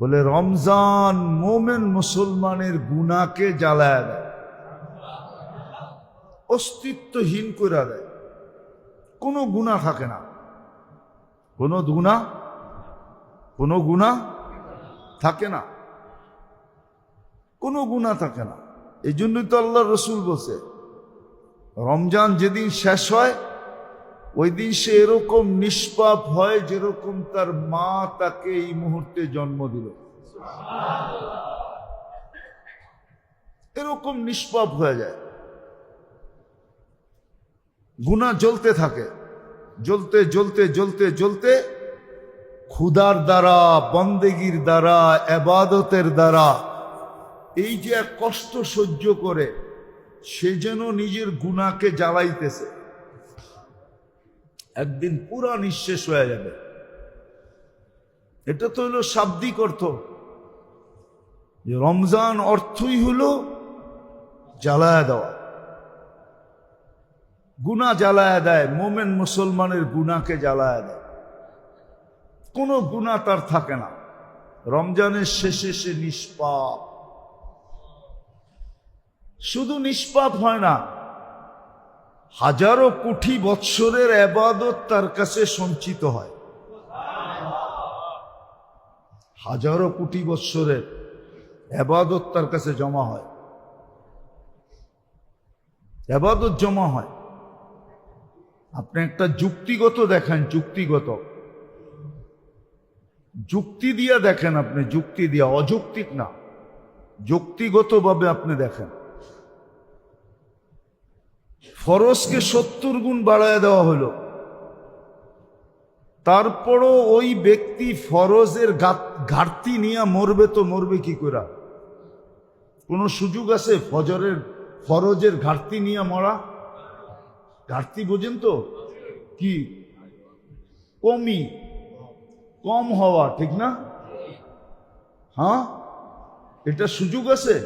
বলে রমজান মোমেন মুসলমানের গুনাহকে জ্বালায় দেয়, অস্তিত্বহীন করে দেয়। কোনো গুনাহ থাকে না, কোনো গুনাহ থাকে না, কোনো গুনাহ থাকে না। এই জন্যই তো আল্লাহ রসুল বলছে রমজান যেদিন শেষ হয় ওই দিন সে এরকম নিষ্পাপ হয় যেরকম তার মা তাকে এই মুহূর্তে জন্ম দিল। এরকম নিষ্পাপ হয়ে যায়। গুনাহ জ্বলতে থাকে, জ্বলতে জ্বলতে জ্বলতে জ্বলতে ক্ষুধার দ্বারা, বন্দেগীর দ্বারা, ইবাদতের দ্বারা এই যে এক কষ্ট সহ্য করে সে যেন নিজের গুনাহকে জ্বালাইতেছে, একদিন পুরা নিঃশেষ হয়ে যাবে। এটা তো হলো শাব্দিক অর্থ, যে রমজান অর্থই হলো জ্বালায়া দেওয়া। গুনাহ জ্বালায়া দেয়, মোমেন মুসলমানের গুনাহকে জ্বালায়া দেয়। কোনো গুনাহ তার থাকে না, রমজানের শেষে সে নিষ্পাপ। শুধু নিষ্পাপ হয় না, হাজারো কোটি বৎসরের ইবাদত তার কাছে সঞ্চিত হয়। হাজারো কোটি বৎসরের ইবাদত তার কাছে জমা হয়, ইবাদত জমা হয়। আপনি একটা যুক্তিগত দেখেন, যুক্তি দিয়া দেখেন, আপনি যুক্তি দিয়া, অযৌক্তিক না, যুক্তিগতভাবে আপনি দেখেন। ফরজকে 70 গুণ বাড়ায় দেওয়া হলো, তারপরও ওই ব্যক্তি ফরজের ঘাটতি নিয়ে মরবে, তো মরবে কি করে? কোনো সুযোগ আছে ফরজের ঘাটতি নিয়ে মরা? ঘাটতি বোঝেন তো কি? কম হওয়া, ঠিক না? হ্যাঁ, এটা সুযোগ আছে।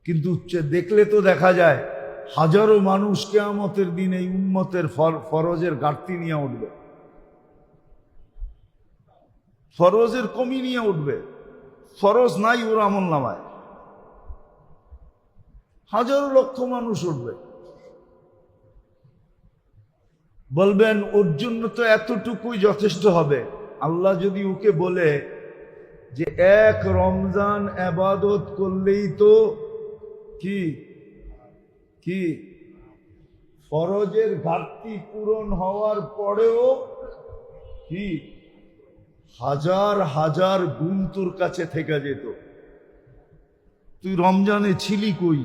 কিন্তু দেখলে তো দেখা যায় হাজারো মানুষ কিয়ামতের দিন এই উম্মতের ফরজের ঘাটতি নিয়ে উঠবে, ফরজের কমি নিয়ে উঠবে। ফরজ নাই ওর আমলনামায়, হাজারো লক্ষ মানুষ উঠবে। বলবেন ওর জন্য তো এতটুকুই যথেষ্ট হবে। আল্লাহ যদি ওকে বলে যে এক রমজান ইবাদত করলেই তো কি ফরজের ঘাটতি পূরণ হওয়ার পরেও কি হাজার হাজার গুণ তোর কাছে থেকে যেত, তুই রমজানে ছিলি কই?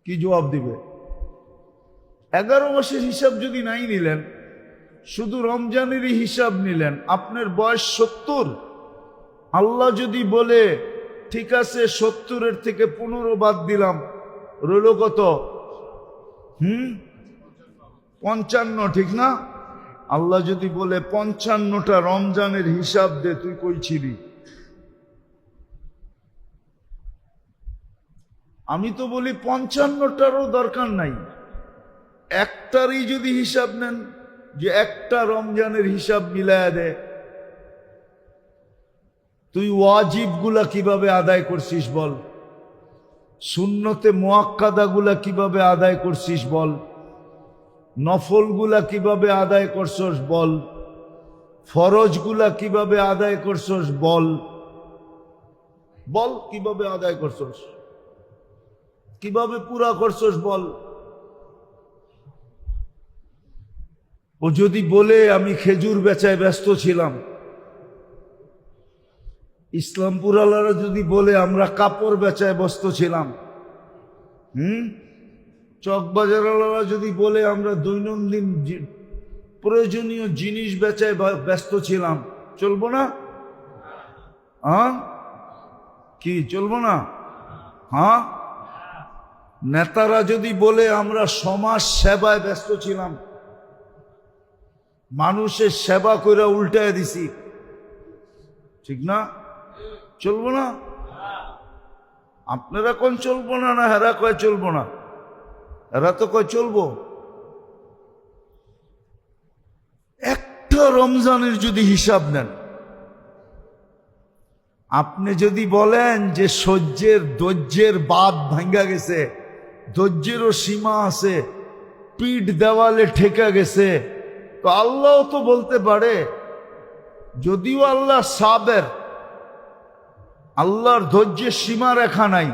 কি জবাব দিবে? 11 মাসের হিসাব যদি নাই নিলেন, শুধু রমজানেরই হিসাব নিলেন, আপনার বয়স 70। আল্লাহ যদি বলে ঠিক আছে 70-এর থেকে 15 বাদ দিলাম, রইল কত? 55, ঠিক না? আল্লাহ যদি বলে 55টা রমজানের হিসাব দে, তুই কই ছিলি? আমি তো বলি 55টারও দরকার নাই, একটারই যদি হিসাব নেন, যে একটা রমজানের হিসাব মিলায়া দে, তুই ওয়াজিব গুলা কিভাবে আদায় করছিস বল, সুন্নতে মুআক্কাদা গুলা কিভাবে আদায় করছিস বল, নফল গুলা কিভাবে আদায় করছস বল, ফরজ গুলা কিভাবে আদায় করছস বল, কিভাবে আদায় করছস, কিভাবে পুরা করছস বল। ও যদি বলে আমি খেজুর বেচায় ব্যস্ত ছিলাম, ইসলামপুর আলারা যদি বলে আমরা কাপড় বেচায় ব্যস্ত ছিলাম, চকবাজার আলারা যদি বলে আমরা দৈনন্দিন প্রয়োজনীয় জিনিস বেচায় ব্যস্ত ছিলাম, চলবো না? কি চলবো না? নেতারা যদি বলে আমরা সমাজ সেবায় ব্যস্ত ছিলাম, মানুষের সেবা করে উল্টায় দিছি, ঠিক না? চলবো না? আপনারা কোন চলবো না, না হেরা কয় চলবো না? এরা তো কয় চলবো। একটা পুরা রমজানের যদি হিসাব নেন, আপনি যদি বলেন যে ধৈর্যের বাঁধ ভাঙ্গা গেছে, ধৈর্যেরও সীমা আছে, পিঠ দেওয়ালে ঠেকা গেছে, তো আল্লাহ তো বলতে পারে, যদিও আল্লাহ সাবের, আল্লাহর ধৈর্যের সীমা রেখা নাই,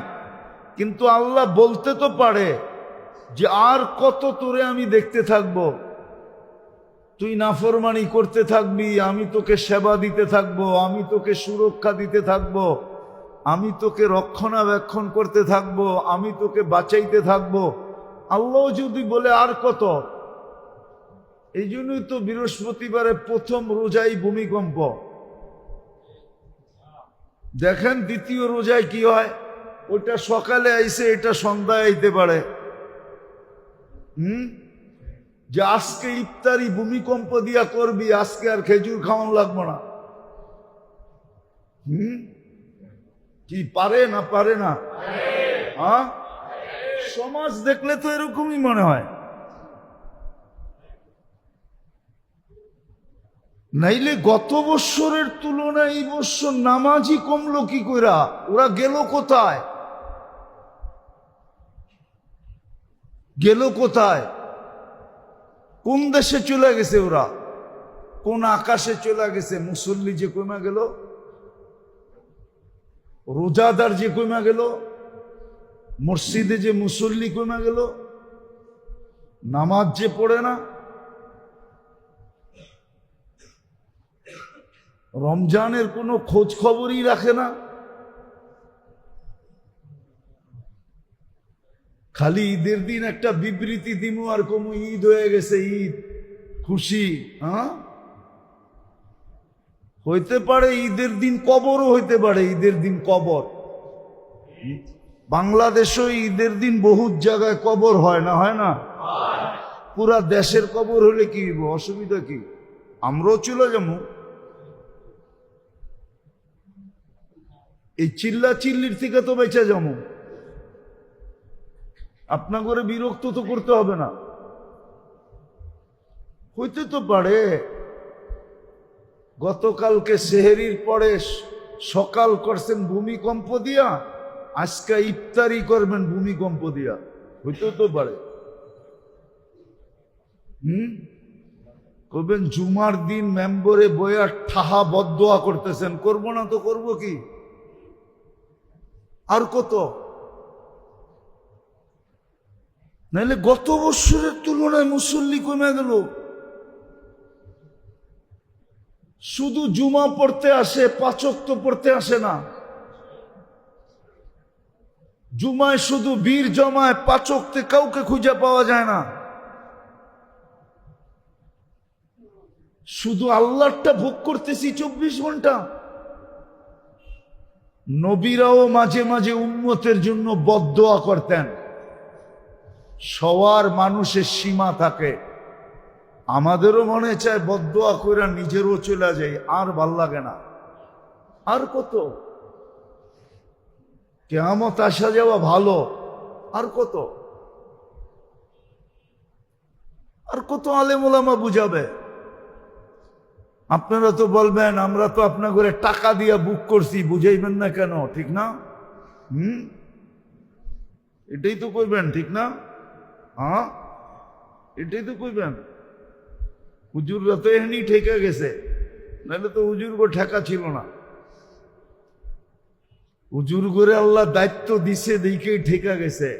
কিন্তু আল্লাহ বলতে তো পারে যে আর কত তোরে আমি দেখতে থাকব, তুই নাফরমানি করতে থাকবি, আমি তোকে সেবা দিতে থাকব, আমি তোকে সুরক্ষা দিতে থাকব, আমি তোকে রক্ষণাবেক্ষণ করতে থাকব, আমি তোকে বাঁচাইতে থাকব। আল্লাহ যদি বলে আর কত। এই জন্যই তো বৃহস্পতিবারে প্রথম রোজাই ভূমিকম্প। দেখেন দ্বিতীয় রোজায় কি হয়, ওটা সকালে আইসে, এটা সন্ধ্যায় আইতে পারে। যে আজকে ইফতারি ভূমিকম্প দিয়া করবি, আজকে আর খেজুর খাওয়ান লাগবো না। কি পারে না পারে না? হ্যাঁ, সমাজ দেখলে তো এরকমই মনে হয়। নাইলে গত বৎসরের তুলনায় এই বৎসর নামাজই কমলো কি কইরা? ওরা গেল কোথায়? গেল কোথায়? কোন দেশে চলে গেছে ওরা? কোন আকাশে চলে গেছে? মুসল্লি যে কমে গেল, রোজাদার যে কমে গেল, মসজিদে যে মুসল্লি কমে গেল, নামাজ যে পড়ে না, রমজানের কোনো খোঁজ খবরই রাখে না, খালি ঈদের দিন একটা বিবৃতি দিমু আর কমু ঈদ হয়ে গেছে, ঈদ খুশি। হ্যাঁ, হইতে পারে ঈদের দিন কবরও হইতে পারে, ঈদের দিন কবর। বাংলাদেশও ঈদের দিন বহুত জায়গায় কবর হয় না? হয় না? পুরা দেশের কবর হলে কি হইব? অসুবিধা কি? আমরাও চলে যাবো। এই চিল্লা চিল্লির থেকে তো বেঁচে যাবো। আপনা করে বিরক্ত তো করতে হবে না। হইতে তো পারে গতকালকে সেহেরির পরে সকাল করছেন ভূমিকম্প দিয়া, আজকে ইফতারি করবেন ভূমিকম্প দিয়া, হইতে তো পারে। করবেন জুমার দিন মেম্বরে বইয়া ঠাহা বদদোয়া করতেছেন, করবো না তো করবো কি? আর কত? নাহলে গত বৎসরের তুলনায় মুসল্লি কমে গেল। শুধু জুমা পড়তে আসে, 5 ওয়াক্ত পড়তে আসে না। জুমায় শুধু ভিড় জমায়, 5 ওয়াক্তে কাউকে খুঁজে পাওয়া যায় না। শুধু আল্লাহরটা ভোগ করতেছি 24 ঘন্টা। নবীরাও মাঝে মাঝে উম্মতের জন্য বদদোয়া করতেন। সবার মানুষের সীমা থাকে, আমাদেরও মনে চায় বদদোয়া করে নিজেরও চলে যাই, আর ভাল লাগে না। আর কত? কিয়ামত আসা যাওয়া ভালো, আর কত? আর কত আলেম ওলামা বুঝাবে? আপনারা তো বলবেন আমরা তো আপনার ঘরে টাকা দিয়ে বুক করছি, বুঝাইবেন না কেন? ঠিক না? এটাই তো কইবেন, ঠিক না? হ্যাঁ, এটাই তো কইবেন। হুজুররা তো এমনি ঠেকে গেছে, নাহলে তো হুজুরগো ঠেকা ছিল না। হুজুর করে আল্লাহ দায়িত্ব দিছে, দিকেই ঠেকা গেছে।